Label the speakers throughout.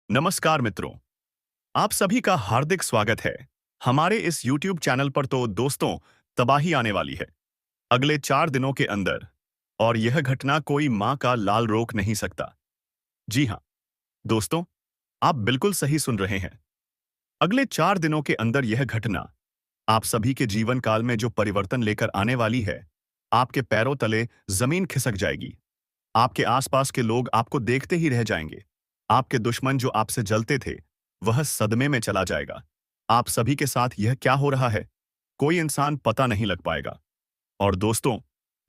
Speaker 1: नमस्कार मित्रों, आप सभी का हार्दिक स्वागत है हमारे इस YouTube चैनल पर। तो दोस्तों, तबाही आने वाली है अगले 4 दिनों के अंदर, और यह घटना कोई माँ का लाल रोक नहीं सकता। जी हाँ दोस्तों, आप बिल्कुल सही सुन रहे हैं। अगले 4 दिनों के अंदर यह घटना आप सभी के जीवन काल में जो परिवर्तन लेकर आने वाली है, आपके पैरों तले जमीन खिसक जाएगी। आपके आसपास के लोग आपको देखते ही रह जाएंगे। आपके दुश्मन जो आपसे जलते थे, वह सदमे में चला जाएगा। आप सभी के साथ यह क्या हो रहा है, कोई इंसान पता नहीं लग पाएगा। और दोस्तों,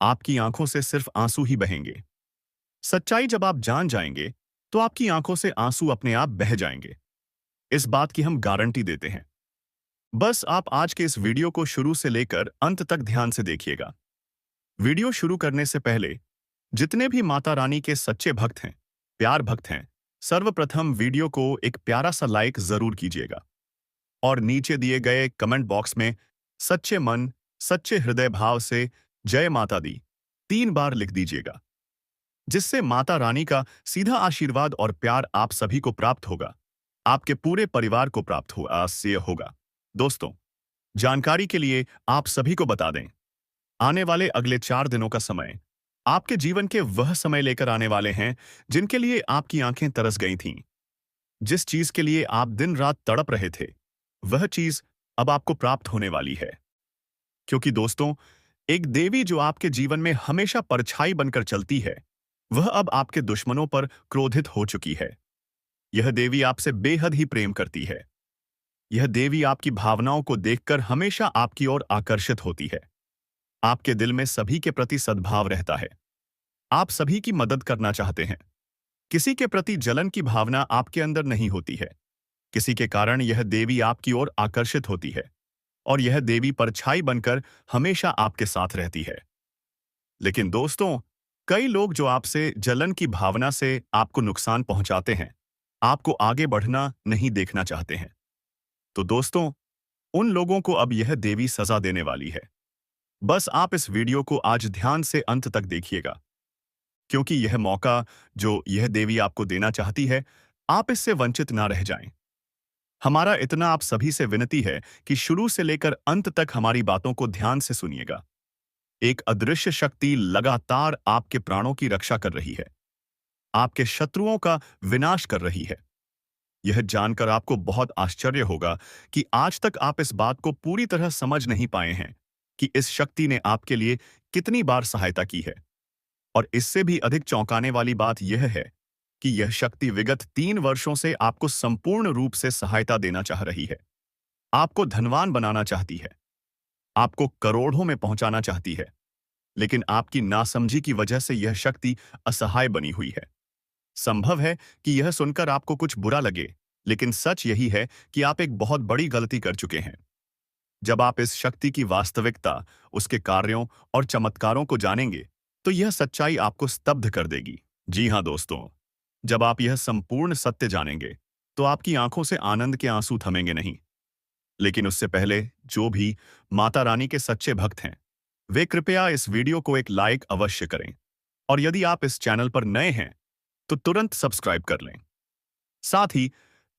Speaker 1: आपकी आंखों से सिर्फ आंसू ही बहेंगे। सच्चाई जब आप जान जाएंगे, तो आपकी आंखों से आंसू अपने आप बह जाएंगे। इस बात की हम गारंटी देते हैं। बस आप आज के इस वीडियो को शुरू से लेकर अंत तक ध्यान से देखिएगा। वीडियो शुरू करने से पहले जितने भी माता रानी के सच्चे भक्त हैं, प्यार भक्त हैं, सर्वप्रथम वीडियो को एक प्यारा सा लाइक जरूर कीजिएगा। और नीचे दिए गए कमेंट बॉक्स में सच्चे मन, सच्चे हृदय भाव से जय माता दी 3 बार लिख दीजिएगा, जिससे माता रानी का सीधा आशीर्वाद और प्यार आप सभी को प्राप्त होगा। आपके पूरे परिवार को प्राप्त हुआ से होगा। दोस्तों, जानकारी के लिए आप सभी को बता दें, आने वाले अगले 4 दिनों का समय आपके जीवन के वह समय लेकर आने वाले हैं जिनके लिए आपकी आंखें तरस गई थीं। जिस चीज के लिए आप दिन रात तड़प रहे थे, वह चीज अब आपको प्राप्त होने वाली है। क्योंकि दोस्तों, एक देवी जो आपके जीवन में हमेशा परछाई बनकर चलती है, वह अब आपके दुश्मनों पर क्रोधित हो चुकी है। यह देवी आपसे बेहद ही प्रेम करती है। यह देवी आपकी भावनाओं को देखकर हमेशा आपकी ओर आकर्षित होती है। आपके दिल में सभी के प्रति सद्भाव रहता है। आप सभी की मदद करना चाहते हैं। किसी के प्रति जलन की भावना आपके अंदर नहीं होती है। किसी के कारण यह देवी आपकी ओर आकर्षित होती है, और यह देवी परछाई बनकर हमेशा आपके साथ रहती है। लेकिन दोस्तों, कई लोग जो आपसे जलन की भावना से आपको नुकसान पहुंचाते हैं, आपको आगे बढ़ना नहीं देखना चाहते हैं। तो दोस्तों, उन लोगों को अब यह देवी सजा देने वाली है। बस आप इस वीडियो को आज ध्यान से अंत तक देखिएगा, क्योंकि यह मौका जो यह देवी आपको देना चाहती है, आप इससे वंचित ना रह जाएं। हमारा इतना आप सभी से विनती है कि शुरू से लेकर अंत तक हमारी बातों को ध्यान से सुनिएगा। एक अदृश्य शक्ति लगातार आपके प्राणों की रक्षा कर रही है, आपके शत्रुओं का विनाश कर रही है। यह जानकर आपको बहुत आश्चर्य होगा कि आज तक आप इस बात को पूरी तरह समझ नहीं पाए हैं कि इस शक्ति ने आपके लिए कितनी बार सहायता की है। और इससे भी अधिक चौंकाने वाली बात यह है कि यह शक्ति विगत 3 वर्षों से आपको संपूर्ण रूप से सहायता देना चाह रही है। आपको धनवान बनाना चाहती है, आपको करोड़ों में पहुंचाना चाहती है। लेकिन आपकी नासमझी की वजह से यह शक्ति असहाय बनी हुई है। संभव है कि यह सुनकर आपको कुछ बुरा लगे, लेकिन सच यही है कि आप एक बहुत बड़ी गलती कर चुके हैं। जब आप इस शक्ति की वास्तविकता, उसके कार्यों और चमत्कारों को जानेंगे, तो यह सच्चाई आपको स्तब्ध कर देगी। जी हाँ दोस्तों, जब आप यह संपूर्ण सत्य जानेंगे, तो आपकी आंखों से आनंद के आंसू थमेंगे नहीं। लेकिन उससे पहले जो भी माता रानी के सच्चे भक्त हैं, वे कृपया इस वीडियो को एक लाइक अवश्य करें। और यदि आप इस चैनल पर नए हैं, तो तुरंत सब्सक्राइब कर लें। साथ ही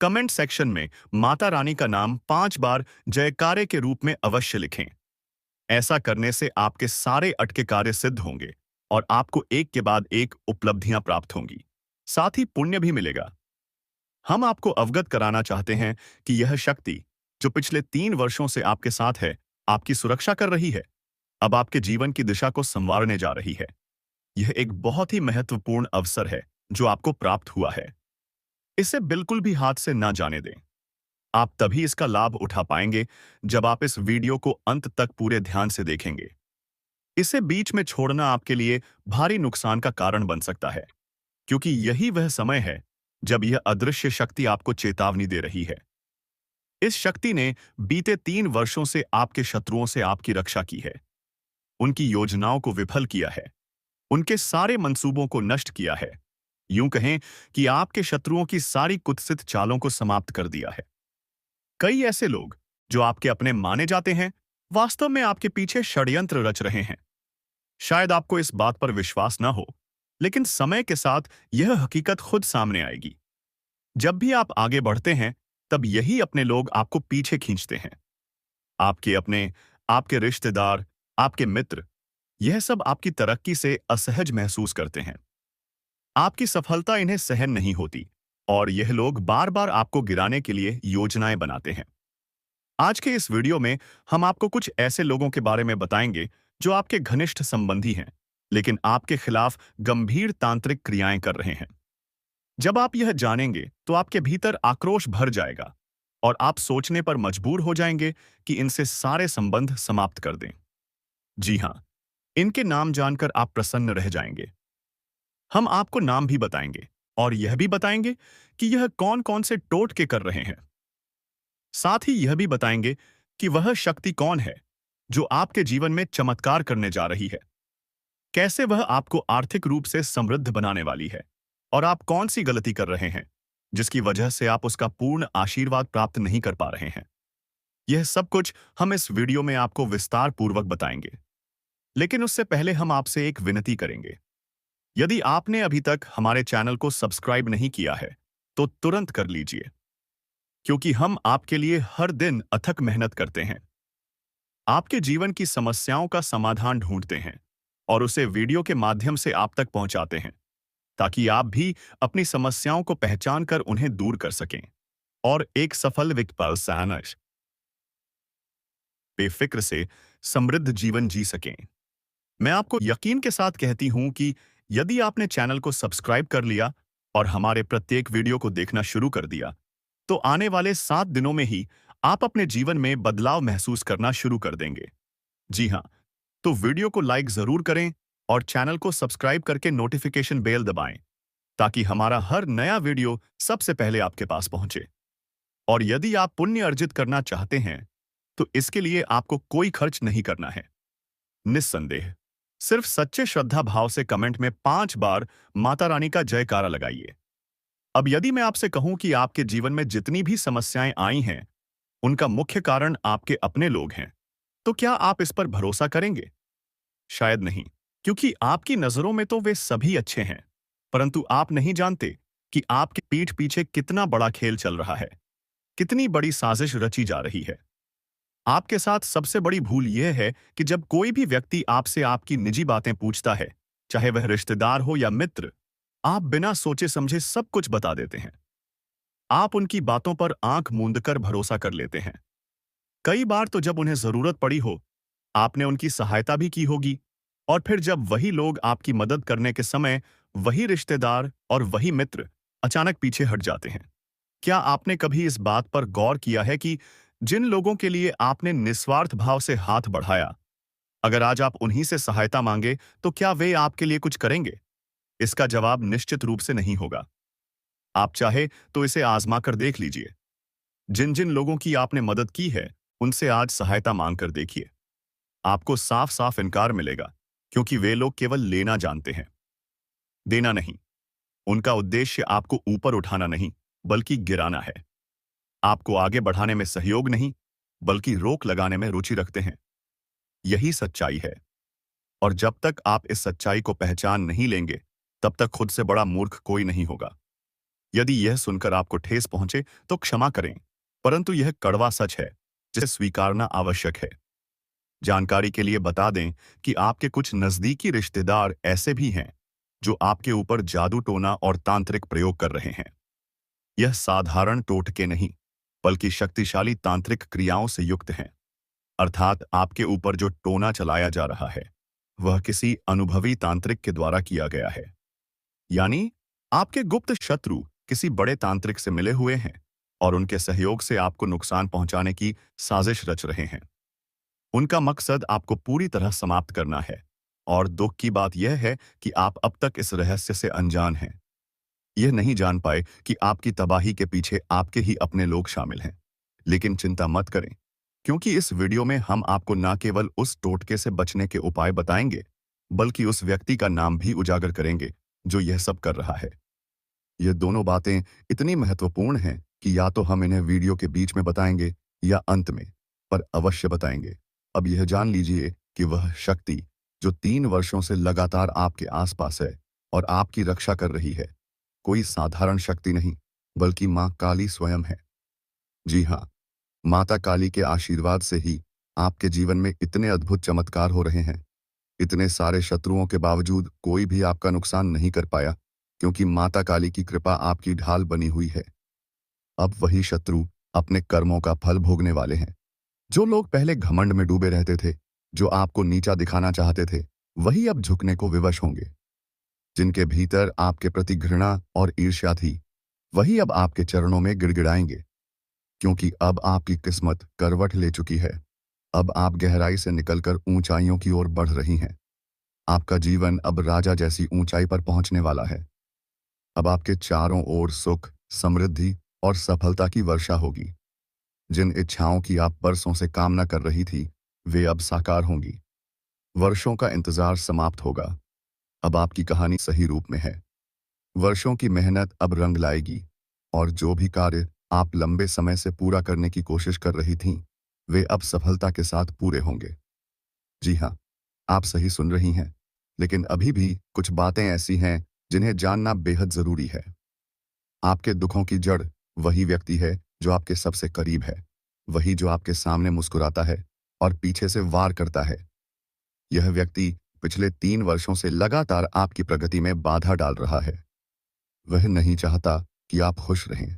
Speaker 1: कमेंट सेक्शन में माता रानी का नाम 5 बार जयकारे के रूप में अवश्य लिखें। ऐसा करने से आपके सारे अटके कार्य सिद्ध होंगे, और आपको एक के बाद एक उपलब्धियां प्राप्त होंगी। साथ ही पुण्य भी मिलेगा। हम आपको अवगत कराना चाहते हैं कि यह शक्ति जो पिछले 3 वर्षों से आपके साथ है, आपकी सुरक्षा कर रही है, अब आपके जीवन की दिशा को संवारने जा रही है। यह एक बहुत ही महत्वपूर्ण अवसर है जो आपको प्राप्त हुआ है। इसे बिल्कुल भी हाथ से ना जाने दें। आप तभी इसका लाभ उठा पाएंगे जब आप इस वीडियो को अंत तक पूरे ध्यान से देखेंगे। इसे बीच में छोड़ना आपके लिए भारी नुकसान का कारण बन सकता है, क्योंकि यही वह समय है जब यह अदृश्य शक्ति आपको चेतावनी दे रही है। इस शक्ति ने बीते 3 वर्षों से आपके शत्रुओं से आपकी रक्षा की है, उनकी योजनाओं को विफल किया है, उनके सारे मंसूबों को नष्ट किया है। यूं कहें कि आपके शत्रुओं की सारी कुत्सित चालों को समाप्त कर दिया है। कई ऐसे लोग जो आपके अपने माने जाते हैं, वास्तव में आपके पीछे षड्यंत्र रच रहे हैं। शायद आपको इस बात पर विश्वास न हो, लेकिन समय के साथ यह हकीकत खुद सामने आएगी। जब भी आप आगे बढ़ते हैं, तब यही अपने लोग आपको पीछे खींचते हैं। आपके अपने, आपके रिश्तेदार, आपके मित्र, यह सब आपकी तरक्की से असहज महसूस करते हैं। आपकी सफलता इन्हें सहन नहीं होती और यह लोग बार बार आपको गिराने के लिए योजनाएं बनाते हैं। आज के इस वीडियो में हम आपको कुछ ऐसे लोगों के बारे में बताएंगे जो आपके घनिष्ठ संबंधी हैं, लेकिन आपके खिलाफ गंभीर तांत्रिक क्रियाएं कर रहे हैं। जब आप यह जानेंगे तो आपके भीतर आक्रोश भर जाएगा और आप सोचने पर मजबूर हो जाएंगे कि इनसे सारे संबंध समाप्त कर दें। जी हां, इनके नाम जानकर आप प्रसन्न रह जाएंगे। हम आपको नाम भी बताएंगे और यह भी बताएंगे कि यह कौन कौन से टोटके कर रहे हैं। साथ ही यह भी बताएंगे कि वह शक्ति कौन है जो आपके जीवन में चमत्कार करने जा रही है। कैसे वह आपको आर्थिक रूप से समृद्ध बनाने वाली है और आप कौन सी गलती कर रहे हैं जिसकी वजह से आप उसका पूर्ण आशीर्वाद प्राप्त नहीं कर पा रहे हैं। यह सब कुछ हम इस वीडियो में आपको विस्तार पूर्वक बताएंगे। लेकिन उससे पहले हम आपसे एक विनती करेंगे। यदि आपने अभी तक हमारे चैनल को सब्सक्राइब नहीं किया है, तो तुरंत कर लीजिए, क्योंकि हम आपके लिए हर दिन अथक मेहनत करते हैं। आपके जीवन की समस्याओं का समाधान ढूंढते हैं और उसे वीडियो के माध्यम से आप तक पहुंचाते हैं, ताकि आप भी अपनी समस्याओं को पहचान कर उन्हें दूर कर सकें और एक सफल विकल्प बेफिक्र से समृद्ध जीवन जी सकें। मैं आपको यकीन के साथ कहती हूं कि यदि आपने चैनल को सब्सक्राइब कर लिया और हमारे प्रत्येक वीडियो को देखना शुरू कर दिया, तो आने वाले 7 दिनों में ही आप अपने जीवन में बदलाव महसूस करना शुरू कर देंगे। जी हाँ, तो वीडियो को लाइक जरूर करें और चैनल को सब्सक्राइब करके नोटिफिकेशन बेल दबाएं, ताकि हमारा हर नया वीडियो सबसे पहले आपके पास पहुंचे। और यदि आप पुण्य अर्जित करना चाहते हैं, तो इसके लिए आपको कोई खर्च नहीं करना है। निस्संदेह सिर्फ सच्चे श्रद्धा भाव से कमेंट में 5 बार माता रानी का जयकारा लगाइए। अब यदि मैं आपसे कहूं कि आपके जीवन में जितनी भी समस्याएं आई हैं, उनका मुख्य कारण आपके अपने लोग हैं, तो क्या आप इस पर भरोसा करेंगे? शायद नहीं, क्योंकि आपकी नजरों में तो वे सभी अच्छे हैं, परंतु आप नहीं जानते कि आपके पीठ पीछे कितना बड़ा खेल चल रहा है, कितनी बड़ी साजिश रची जा रही है। आपके साथ सबसे बड़ी भूल यह है कि जब कोई भी व्यक्ति आपसे आपकी निजी बातें पूछता है, चाहे वह रिश्तेदार हो या मित्र, आप बिना सोचे समझे सब कुछ बता देते हैं। आप उनकी बातों पर आंख मूंदकर भरोसा कर लेते हैं। कई बार तो जब उन्हें जरूरत पड़ी हो, आपने उनकी सहायता भी की होगी, और फिर जब वही लोग आपकी मदद करने के समय वही रिश्तेदार और वही मित्र अचानक पीछे हट जाते हैं। क्या आपने कभी इस बात पर गौर किया है कि जिन लोगों के लिए आपने निस्वार्थ भाव से हाथ बढ़ाया, अगर आज आप उन्हीं से सहायता मांगे तो क्या वे आपके लिए कुछ करेंगे? इसका जवाब निश्चित रूप से नहीं होगा। आप चाहे तो इसे आजमा कर देख लीजिए। जिन जिन लोगों की आपने मदद की है, उनसे आज सहायता मांग कर देखिए। आपको साफ साफ इनकार मिलेगा, क्योंकि वे लोग केवल लेना जानते हैं, देना नहीं। उनका उद्देश्य आपको ऊपर उठाना नहीं, बल्कि गिराना है। आपको आगे बढ़ाने में सहयोग नहीं, बल्कि रोक लगाने में रुचि रखते हैं। यही सच्चाई है। और जब तक आप इस सच्चाई को पहचान नहीं लेंगे, तब तक खुद से बड़ा मूर्ख कोई नहीं होगा। यदि यह सुनकर आपको ठेस पहुंचे तो क्षमा करें, परंतु यह कड़वा सच है जिसे स्वीकारना आवश्यक है। जानकारी के लिए बता दें कि आपके कुछ नजदीकी रिश्तेदार ऐसे भी हैं जो आपके ऊपर जादू टोना और तांत्रिक प्रयोग कर रहे हैं। यह साधारण टोटके नहीं, बल्कि शक्तिशाली तांत्रिक क्रियाओं से युक्त हैं। अर्थात आपके ऊपर जो टोना चलाया जा रहा है, वह किसी अनुभवी तांत्रिक के द्वारा किया गया है। यानी आपके गुप्त शत्रु किसी बड़े तांत्रिक से मिले हुए हैं और उनके सहयोग से आपको नुकसान पहुंचाने की साजिश रच रहे हैं। उनका मकसद आपको पूरी तरह समाप्त करना है, और दुख की बात यह है कि आप अब तक इस रहस्य से अनजान हैं। यह नहीं जान पाए कि आपकी तबाही के पीछे आपके ही अपने लोग शामिल हैं। लेकिन चिंता मत करें, क्योंकि इस वीडियो में हम आपको न केवल उस टोटके से बचने के उपाय बताएंगे, बल्कि उस व्यक्ति का नाम भी उजागर करेंगे जो यह सब कर रहा है। ये दोनों बातें इतनी महत्वपूर्ण हैं कि या तो हम इन्हें वीडियो के बीच में बताएंगे या अंत में, पर अवश्य बताएंगे। अब यह जान लीजिए कि वह शक्ति जो 3 वर्षों से लगातार आपके आसपास है और आपकी रक्षा कर रही है, कोई साधारण शक्ति नहीं,
Speaker 2: बल्कि माँ काली स्वयं है। जी हाँ, माता काली के आशीर्वाद से ही आपके जीवन में इतने अद्भुत चमत्कार हो रहे हैं। इतने सारे शत्रुओं के बावजूद कोई भी आपका नुकसान नहीं कर पाया, क्योंकि माता काली की कृपा आपकी ढाल बनी हुई है। अब वही शत्रु अपने कर्मों का फल भोगने वाले हैं। जो लोग पहले घमंड में डूबे रहते थे, जो आपको नीचा दिखाना चाहते थे, वही अब झुकने को विवश होंगे। जिनके भीतर आपके प्रति घृणा और ईर्ष्या थी, वही अब आपके चरणों में गिड़गिड़ाएंगे, क्योंकि अब आपकी किस्मत करवट ले चुकी है। अब आप गहराई से निकलकर ऊंचाइयों की ओर बढ़ रही हैं। आपका जीवन अब राजा जैसी ऊंचाई पर पहुंचने वाला है। अब आपके चारों ओर सुख, समृद्धि और सफलता की वर्षा होगी। जिन इच्छाओं की आप बरसों से कामना कर रही थी, वे अब साकार होंगी। वर्षों का इंतजार समाप्त होगा। अब आपकी कहानी सही रूप में है। वर्षों की मेहनत अब रंग लाएगी, और जो भी कार्य आप लंबे समय से पूरा करने की कोशिश कर रही थीं, वे अब सफलता के साथ पूरे होंगे। जी हाँ, आप सही सुन रही हैं। लेकिन अभी भी कुछ बातें ऐसी हैं जिन्हें जानना बेहद जरूरी है। आपके दुखों की जड़ वही व्यक्ति है जो आपके सबसे करीब है, वही जो आपके सामने मुस्कुराता है और पीछे से वार करता है। यह व्यक्ति पिछले 3 वर्षों से लगातार आपकी प्रगति में बाधा डाल रहा है। वह नहीं चाहता कि आप खुश रहें।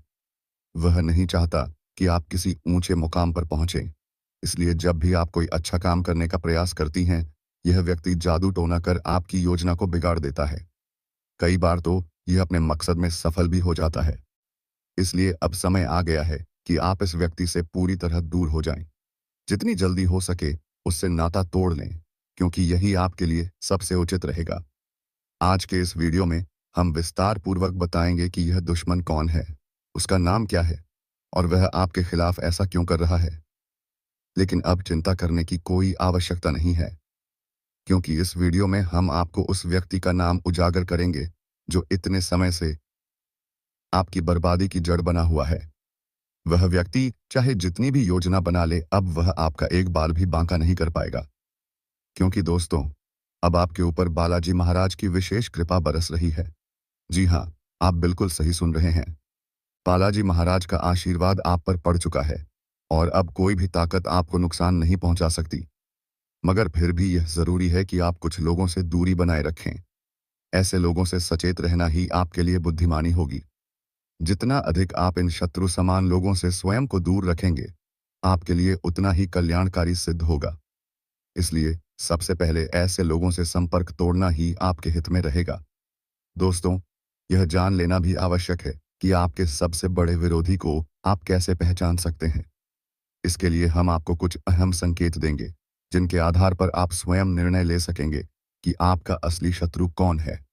Speaker 2: वह नहीं चाहता कि आप किसी ऊंचे मुकाम पर पहुंचें। इसलिए जब भी आप कोई अच्छा काम करने का प्रयास करती हैं, यह व्यक्ति जादू टोना कर आपकी योजना को बिगाड़ देता है। कई बार तो यह अपने मकसद में सफल भी हो जाता है। इसलिए अब समय आ गया है कि आप इस व्यक्ति से पूरी तरह दूर हो जाएं। जितनी जल्दी हो सके उससे नाता तोड़ लें, क्योंकि यही आपके लिए सबसे उचित रहेगा। आज के इस वीडियो में हम विस्तार पूर्वक बताएंगे कि यह दुश्मन कौन है, उसका नाम क्या है और वह आपके खिलाफ ऐसा क्यों कर रहा है। लेकिन अब चिंता करने की कोई आवश्यकता नहीं है, क्योंकि इस वीडियो में हम आपको उस व्यक्ति का नाम उजागर करेंगे जो इतने समय से आपकी बर्बादी की जड़ बना हुआ है। वह व्यक्ति चाहे जितनी भी योजना बना ले, अब वह आपका एक बाल भी बांका नहीं कर पाएगा। क्योंकि दोस्तों, अब आपके ऊपर बालाजी महाराज की विशेष कृपा बरस रही है। जी हाँ, आप बिल्कुल सही सुन रहे हैं। बालाजी महाराज का आशीर्वाद आप पर पड़ चुका है और अब कोई भी ताकत आपको नुकसान नहीं पहुंचा सकती। मगर फिर भी यह जरूरी है कि आप कुछ लोगों से दूरी बनाए रखें। ऐसे लोगों से सचेत रहना ही आपके लिए बुद्धिमानी होगी। जितना अधिक आप इन शत्रु समान लोगों से स्वयं को दूर रखेंगे, आपके लिए उतना ही कल्याणकारी सिद्ध होगा। इसलिए सबसे पहले ऐसे लोगों से संपर्क तोड़ना ही आपके हित में रहेगा। दोस्तों, यह जान लेना भी आवश्यक है कि आपके सबसे बड़े विरोधी को आप कैसे पहचान सकते हैं। इसके लिए हम आपको कुछ अहम संकेत देंगे, जिनके आधार पर आप स्वयं निर्णय ले सकेंगे कि आपका असली शत्रु कौन है।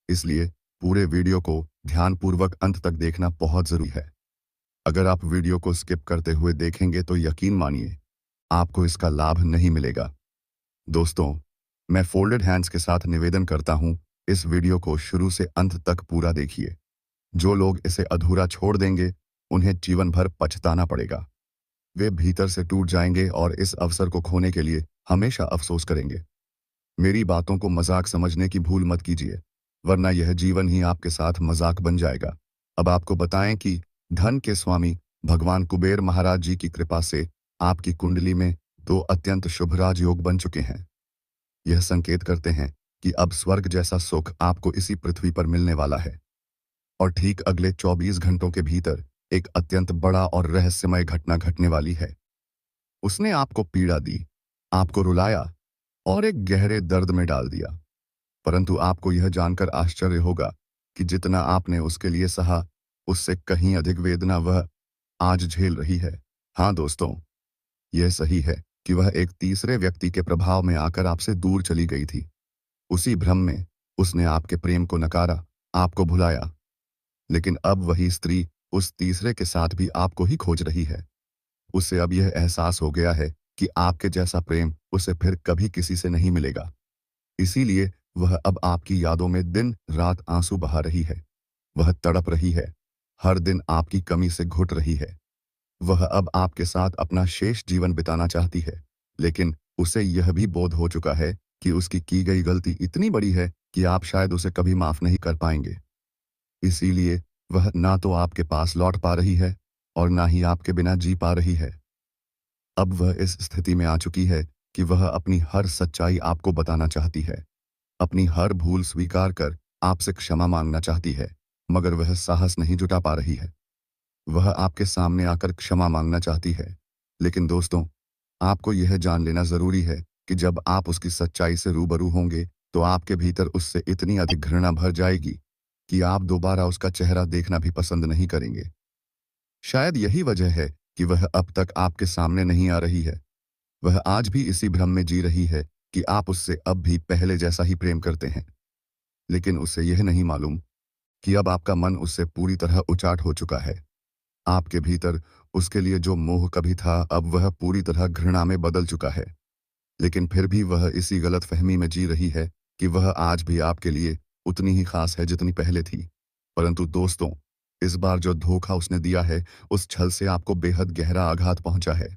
Speaker 2: इसलिए पूरे वीडियो को ध्यानपूर्वक अंत तक देखना बहुत जरूरी है। अगर आप वीडियो को स्किप करते हुए देखेंगे तो यकीन मानिए, आपको इसका लाभ नहीं मिलेगा। दोस्तों, मैं फोल्डेड हैंड्स के साथ निवेदन करता हूं, इस वीडियो को शुरू से अंत तक पूरा देखिए। जो लोग इसे अधूरा छोड़ देंगे, उन्हें जीवन भर पछताना पड़ेगा। वे भीतर से टूट जाएंगे और इस अवसर को खोने के लिए हमेशा अफसोस करेंगे। मेरी बातों को मजाक समझने की भूल मत कीजिए, वरना यह जीवन ही आपके साथ मजाक बन जाएगा। अब आपको बताएं कि धन के स्वामी भगवान कुबेर महाराज जी की कृपा से आपकी कुंडली में 2 अत्यंत शुभ राजयोग बन चुके हैं। यह संकेत करते हैं कि अब स्वर्ग जैसा सुख आपको इसी पृथ्वी पर मिलने वाला है। और ठीक अगले 24 घंटों के भीतर एक अत्यंत बड़ा और रहस्यमय घटना घटने वाली है। उसने आपको पीड़ा दी, आपको रुलाया और एक गहरे दर्द में डाल दिया। परंतु आपको यह जानकर आश्चर्य होगा कि जितना आपने उसके लिए सहा, उससे कहीं अधिक वेदना वह आज झेल रही है। हाँ दोस्तों, यह सही है कि वह एक तीसरे व्यक्ति के प्रभाव में आकर आपसे दूर चली गई थी। उसी भ्रम में उसने आपके प्रेम को नकारा, आपको भुलाया। लेकिन अब वही स्त्री उस तीसरे के साथ भी आपको ही खोज रही है। उसे अब यह एहसास हो गया है कि आपके जैसा प्रेम उसे फिर कभी किसी से नहीं मिलेगा। इसीलिए वह अब आपकी यादों में दिन रात आंसू बहा रही है। वह तड़प रही है, हर दिन आपकी कमी से घुट रही है। वह अब आपके साथ अपना शेष जीवन बिताना चाहती है, लेकिन उसे यह भी बोध हो चुका है कि उसकी की गई गलती इतनी बड़ी है कि आप शायद उसे कभी माफ नहीं कर पाएंगे। इसीलिए वह ना तो आपके पास लौट पा रही है और ना ही आपके बिना जी पा रही है। अब वह इस स्थिति में आ चुकी है कि वह अपनी हर सच्चाई आपको बताना चाहती है, अपनी हर भूल स्वीकार कर आपसे क्षमा मांगना चाहती है, मगर वह साहस नहीं जुटा पा रही है। वह आपके सामने आकर क्षमा मांगना चाहती है, लेकिन दोस्तों, आपको यह जान लेना जरूरी है कि जब आप उसकी सच्चाई से रूबरू होंगे, तो आपके भीतर उससे इतनी अधिक घृणा भर जाएगी कि आप दोबारा उसका चेहरा देखना भी पसंद नहीं करेंगे। शायद यही वजह है कि वह अब तक आपके सामने नहीं आ रही है। वह आज भी इसी भ्रम में जी रही है कि आप उससे अब भी पहले जैसा ही प्रेम करते हैं, लेकिन उसे यह नहीं मालूम कि अब आपका मन उससे पूरी तरह उचाट हो चुका है। आपके भीतर उसके लिए जो मोह कभी था, अब वह पूरी तरह घृणा में बदल चुका है। लेकिन फिर भी वह इसी गलतफहमी में जी रही है कि वह आज भी आपके लिए उतनी ही खास है जितनी पहले थी। परंतु दोस्तों, इस बार जो धोखा उसने दिया है, उस छल से आपको बेहद गहरा आघात पहुंचा है।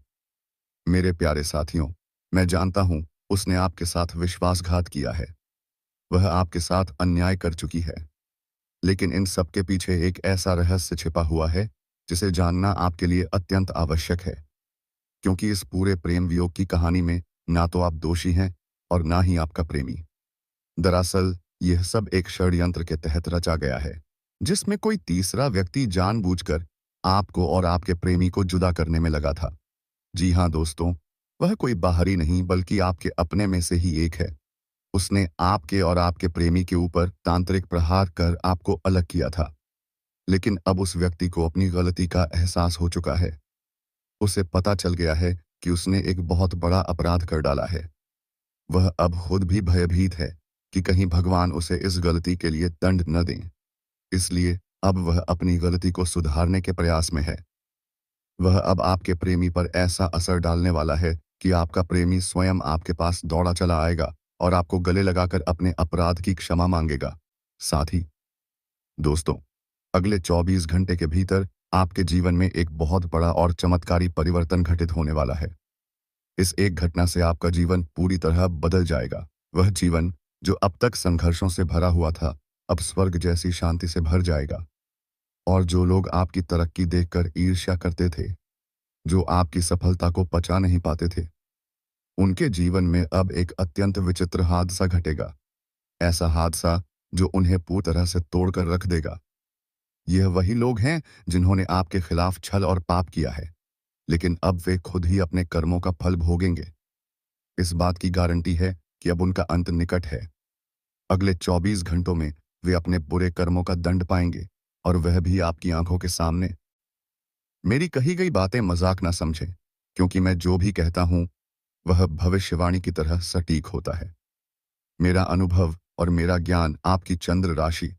Speaker 2: मेरे प्यारे साथियों, मैं जानता हूं उसने आपके साथ विश्वासघात किया है। वह आपके साथ अन्याय कर चुकी है। लेकिन इन सब के पीछे एक ऐसा रहस्य छिपा हुआ है जिसे जानना आपके लिए अत्यंत आवश्यक है, क्योंकि इस पूरे प्रेम वियोग की कहानी में ना तो आप दोषी हैं और ना ही आपका प्रेमी। दरअसल यह सब एक षड्यंत्र के तहत रचा गया है, जिसमें कोई तीसरा व्यक्ति जानबूझकर आपको और आपके प्रेमी को जुदा करने में लगा था। जी हाँ दोस्तों, वह कोई बाहरी नहीं बल्कि आपके अपने में से ही एक है। उसने आपके और आपके प्रेमी के ऊपर तांत्रिक प्रहार कर आपको अलग किया था। लेकिन अब उस व्यक्ति को अपनी गलती का एहसास हो चुका है। उसे पता चल गया है कि उसने एक बहुत बड़ा अपराध कर डाला है। वह अब खुद भी भयभीत है कि कहीं भगवान उसे इस गलती के लिए दंड न दें। इसलिए अब वह अपनी गलती को सुधारने के प्रयास में है। वह अब आपके प्रेमी पर ऐसा असर डालने वाला है कि आपका प्रेमी स्वयं आपके पास दौड़ा चला आएगा और आपको गले लगाकर अपने अपराध की क्षमा मांगेगा। साथ ही दोस्तों, अगले 24 घंटे के भीतर आपके जीवन में एक बहुत बड़ा और चमत्कारी परिवर्तन घटित होने वाला है। इस एक घटना से आपका जीवन पूरी तरह बदल जाएगा। वह जीवन जो अब तक संघर्षों से भरा हुआ था, अब स्वर्ग जैसी शांति से भर जाएगा। और जो लोग आपकी तरक्की देखकर ईर्ष्या करते थे, जो आपकी सफलता को पचा नहीं पाते थे, उनके जीवन में अब एक अत्यंत विचित्र हादसा घटेगा। ऐसा हादसा जो उन्हें पूरी तरह से तोड़कर रख देगा। यह वही लोग हैं जिन्होंने आपके खिलाफ छल और पाप किया है, लेकिन अब वे खुद ही अपने कर्मों का फल भोगेंगे। इस बात की गारंटी है कि अब उनका अंत निकट है। अगले 24 घंटों में वे अपने बुरे कर्मों का दंड पाएंगे, और वह भी आपकी आंखों के सामने। मेरी कही गई बातें मजाक ना समझें, क्योंकि मैं जो भी कहता हूं वह भविष्यवाणी की तरह सटीक होता है। मेरा अनुभव और मेरा ज्ञान आपकी चंद्र राशि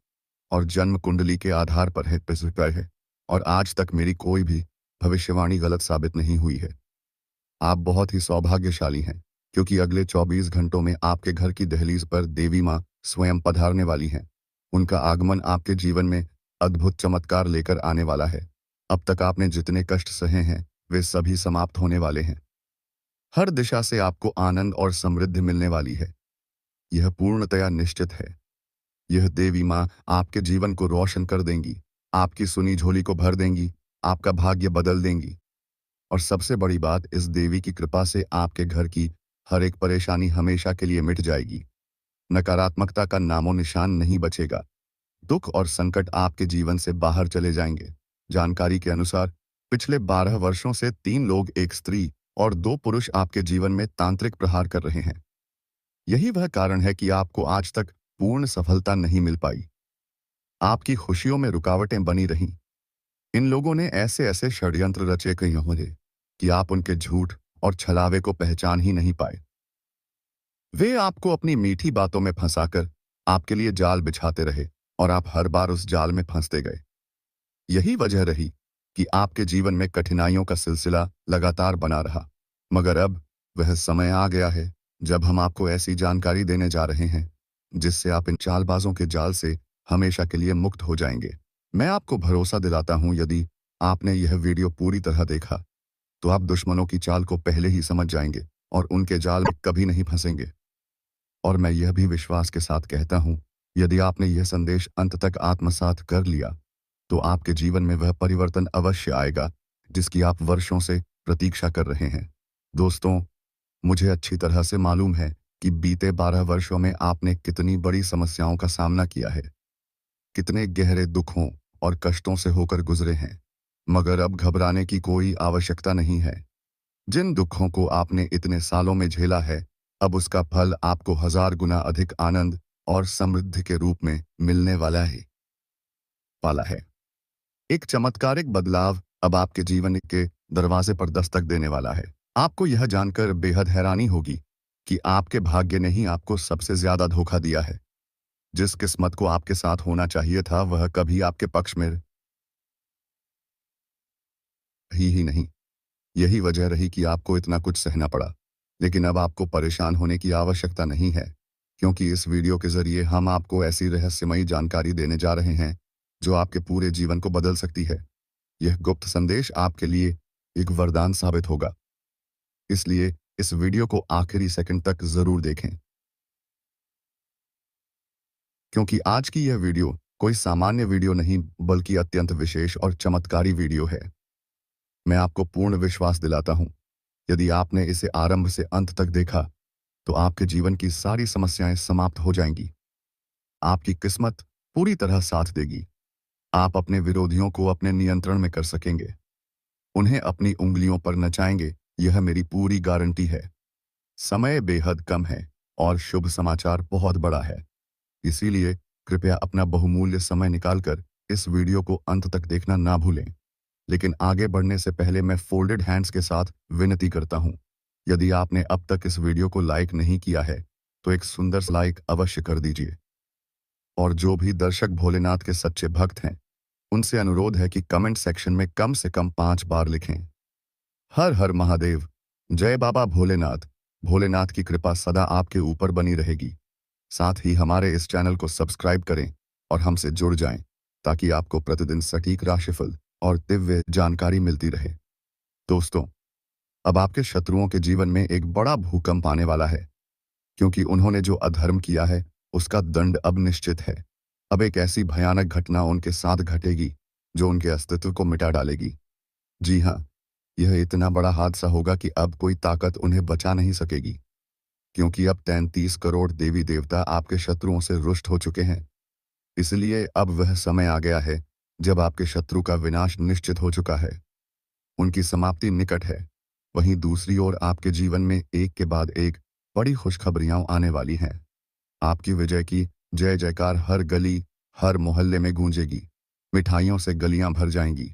Speaker 2: और जन्म कुंडली के आधार पर है, और आज तक मेरी कोई भी भविष्यवाणी गलत साबित नहीं हुई है। आप बहुत ही सौभाग्यशाली हैं, क्योंकि अगले 24 घंटों में आपके घर की दहलीज पर देवी माँ स्वयं पधारने वाली हैं। उनका आगमन आपके जीवन में अद्भुत चमत्कार लेकर आने वाला है। अब तक आपने जितने कष्ट सहे हैं, वे सभी समाप्त होने वाले हैं। हर दिशा से आपको आनंद और समृद्धि मिलने वाली है। यह पूर्णतया निश्चित है। यह देवी माँ आपके जीवन को रोशन कर देंगी, आपकी सुनी झोली को भर देंगी, आपका भाग्य बदल देंगी। और सबसे बड़ी बात, इस देवी की कृपा से आपके घर की हर एक परेशानी हमेशा के लिए मिट जाएगी। नकारात्मकता का नामो निशान नहीं बचेगा। दुख और संकट आपके जीवन से बाहर चले जाएंगे। जानकारी के अनुसार पिछले 12 वर्षों से 3 लोग, एक स्त्री और 2 पुरुष आपके जीवन में तांत्रिक प्रहार कर रहे हैं। यही वह कारण है कि आपको आज तक पूर्ण सफलता नहीं मिल पाई। आपकी खुशियों में रुकावटें बनी रहीं। इन लोगों ने ऐसे ऐसे षड्यंत्र रचे कई होंगे कि आप उनके झूठ और छलावे को पहचान ही नहीं पाए। वे आपको अपनी मीठी बातों में फंसाकर आपके लिए जाल बिछाते रहे, और आप हर बार उस जाल में फंसते गए। यही वजह रही कि आपके जीवन में कठिनाइयों का सिलसिला लगातार बना रहा। मगर अब वह समय आ गया है जब हम आपको ऐसी जानकारी देने जा रहे हैं जिससे आप इन चालबाजों के जाल से हमेशा के लिए मुक्त हो जाएंगे। मैं आपको भरोसा दिलाता हूं, यदि आपने यह वीडियो पूरी तरह देखा तो आप दुश्मनों की चाल को पहले ही समझ जाएंगे और उनके जाल में कभी नहीं फंसेंगे। और मैं यह भी विश्वास के साथ कहता हूं, यदि आपने यह संदेश अंत तक आत्मसात कर लिया तो आपके जीवन में वह परिवर्तन अवश्य आएगा जिसकी आप वर्षों से प्रतीक्षा कर रहे हैं। दोस्तों, मुझे अच्छी तरह से मालूम है कि बीते 12 वर्षों में आपने कितनी बड़ी समस्याओं का सामना किया है, कितने गहरे दुखों और कष्टों से होकर गुजरे हैं। मगर अब घबराने की कोई आवश्यकता नहीं है। जिन दुखों को आपने इतने सालों में झेला है, अब उसका फल आपको 1000 गुना अधिक आनंद और समृद्धि के रूप में मिलने वाला है। एक चमत्कारिक बदलाव अब आपके जीवन के दरवाजे पर दस्तक देने वाला है। आपको यह जानकर बेहद हैरानी होगी कि आपके भाग्य ने ही आपको सबसे ज्यादा धोखा दिया है। जिस किस्मत को आपके साथ होना चाहिए था वह कभी आपके पक्ष में ही नहीं। यही वजह रही कि आपको इतना कुछ सहना पड़ा। लेकिन अब आपको परेशान होने की आवश्यकता नहीं है, क्योंकि इस वीडियो के जरिए हम आपको ऐसी रहस्यमयी जानकारी देने जा रहे हैं जो आपके पूरे जीवन को बदल सकती है। यह गुप्त संदेश आपके लिए एक वरदान साबित होगा। इसलिए इस वीडियो को आखिरी सेकंड तक जरूर देखें, क्योंकि आज की यह वीडियो कोई सामान्य वीडियो नहीं बल्कि अत्यंत विशेष और चमत्कारी वीडियो है। मैं आपको पूर्ण विश्वास दिलाता हूं, यदि आपने इसे आरंभ से अंत तक देखा तो आपके जीवन की सारी समस्याएं समाप्त हो जाएंगी। आपकी किस्मत पूरी तरह साथ देगी। आप अपने विरोधियों को अपने नियंत्रण में कर सकेंगे, उन्हें अपनी उंगलियों पर नचाएंगे, यह मेरी पूरी गारंटी है। समय बेहद कम है और शुभ समाचार बहुत बड़ा है। इसीलिए कृपया अपना बहुमूल्य समय निकालकर इस वीडियो को अंत तक देखना ना भूलें। लेकिन आगे बढ़ने से पहले मैं फोल्डेड हैंड्स के साथ विनती करता हूं, यदि आपने अब तक इस वीडियो को लाइक नहीं किया है तो एक सुंदर सा लाइक अवश्य कर दीजिए। और जो भी दर्शक भोलेनाथ के सच्चे भक्त हैं, उनसे अनुरोध है कि कमेंट सेक्शन में कम से कम 5 बार लिखें, हर हर महादेव, जय बाबा भोलेनाथ। भोलेनाथ की कृपा सदा आपके ऊपर बनी रहेगी। साथ ही हमारे इस चैनल को सब्सक्राइब करें और हमसे जुड़ जाएं, ताकि आपको प्रतिदिन सटीक राशिफल और दिव्य जानकारी मिलती रहे। दोस्तों, अब आपके शत्रुओं के जीवन में एक बड़ा भूकंप आने वाला है, क्योंकि उन्होंने जो अधर्म किया है उसका दंड अब निश्चित है। अब एक ऐसी भयानक घटना उनके साथ घटेगी जो उनके अस्तित्व को मिटा डालेगी। जी हाँ, यह इतना बड़ा हादसा होगा कि अब कोई ताकत उन्हें बचा नहीं सकेगी, क्योंकि अब 33 करोड़ देवी देवता आपके शत्रुओं से रुष्ट हो चुके हैं। इसलिए अब वह समय आ गया है जब आपके शत्रु का विनाश निश्चित हो चुका है, उनकी समाप्ति निकट है। वहीं दूसरी ओर आपके जीवन में एक के बाद एक बड़ी खुशखबरियां आने वाली हैं। आपकी विजय की जय जयकार हर गली, हर मोहल्ले में गूंजेगी। मिठाइयों से गलियां भर जाएंगी।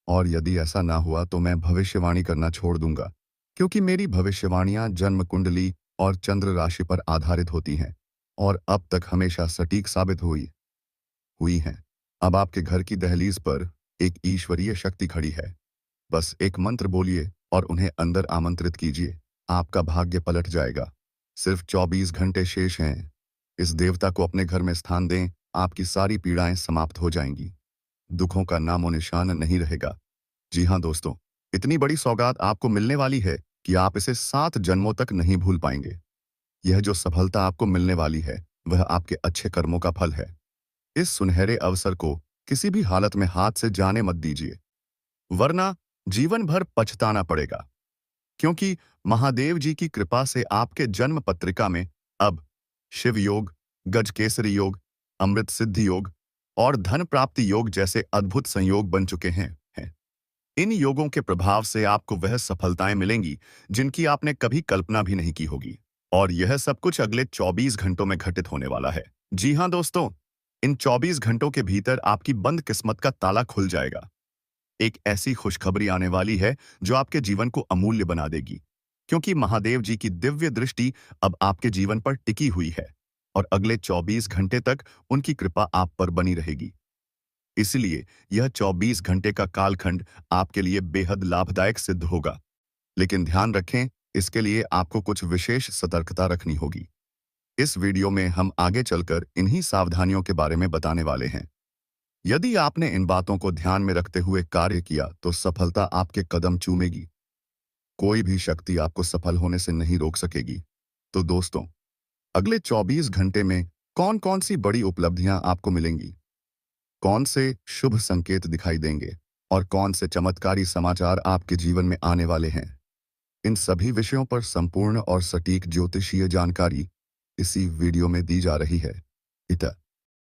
Speaker 2: और यदि ऐसा ना हुआ तो मैं भविष्यवाणी करना छोड़ दूंगा, क्योंकि मेरी भविष्यवाणियां जन्म कुंडली और चंद्र राशि पर आधारित होती हैं और अब तक हमेशा सटीक साबित हुई हैं। अब आपके घर की दहलीज पर एक ईश्वरीय शक्ति खड़ी है। बस एक मंत्र बोलिए और उन्हें अंदर आमंत्रित कीजिए, आपका भाग्य पलट जाएगा। सिर्फ 24 घंटे शेष हैं। इस देवता को अपने घर में स्थान दें, आपकी सारी पीड़ाएं समाप्त हो जाएंगी। दुखों का नामो निशान नहीं रहेगा। जी हाँ दोस्तों, इतनी बड़ी सौगात आपको मिलने वाली है कि आप इसे 7 जन्मों तक नहीं भूल पाएंगे। यह जो सफलता आपको मिलने वाली है वह आपके अच्छे कर्मों का फल है। इस सुनहरे अवसर को किसी भी हालत में हाथ से जाने मत दीजिए, वरना जीवन भर पछताना पड़ेगा। क्योंकि महादेव जी की कृपा से आपके जन्म पत्रिका में अब शिव योग, गजकेसरी योग, अमृत सिद्धि योग और धन प्राप्ति योग जैसे अद्भुत संयोग बन चुके हैं। इन योगों के प्रभाव से आपको वह सफलताएं मिलेंगी जिनकी आपने कभी कल्पना भी नहीं की होगी। और यह सब कुछ अगले 24 घंटों में घटित होने वाला है। जी हाँ दोस्तों, इन 24 घंटों के भीतर आपकी बंद किस्मत का ताला खुल जाएगा। एक ऐसी खुशखबरी आने वाली है जो आपके जीवन को अमूल्य बना देगी, क्योंकि महादेव जी की दिव्य दृष्टि अब आपके जीवन पर टिकी हुई है और अगले 24 घंटे तक उनकी कृपा आप पर बनी रहेगी। इसलिए यह 24 घंटे का कालखंड आपके लिए बेहद लाभदायक सिद्ध होगा। लेकिन ध्यान रखें, इसके लिए आपको कुछ विशेष सतर्कता रखनी होगी। इस वीडियो में हम आगे चलकर इन्हीं सावधानियों के बारे में बताने वाले हैं। यदि आपने इन बातों को ध्यान में रखते हुए कार्य किया तो सफलता आपके कदम चूमेगी। कोई भी शक्ति आपको सफल होने से नहीं रोक सकेगी। तो दोस्तों, अगले 24 घंटे में कौन कौन सी बड़ी उपलब्धियां आपको मिलेंगी, कौन से शुभ संकेत दिखाई देंगे और कौन से चमत्कारी समाचार आपके जीवन में आने वाले हैं। इन सभी विषयों पर संपूर्ण और सटीक ज्योतिषीय जानकारी इसी वीडियो में दी जा रही है। इतना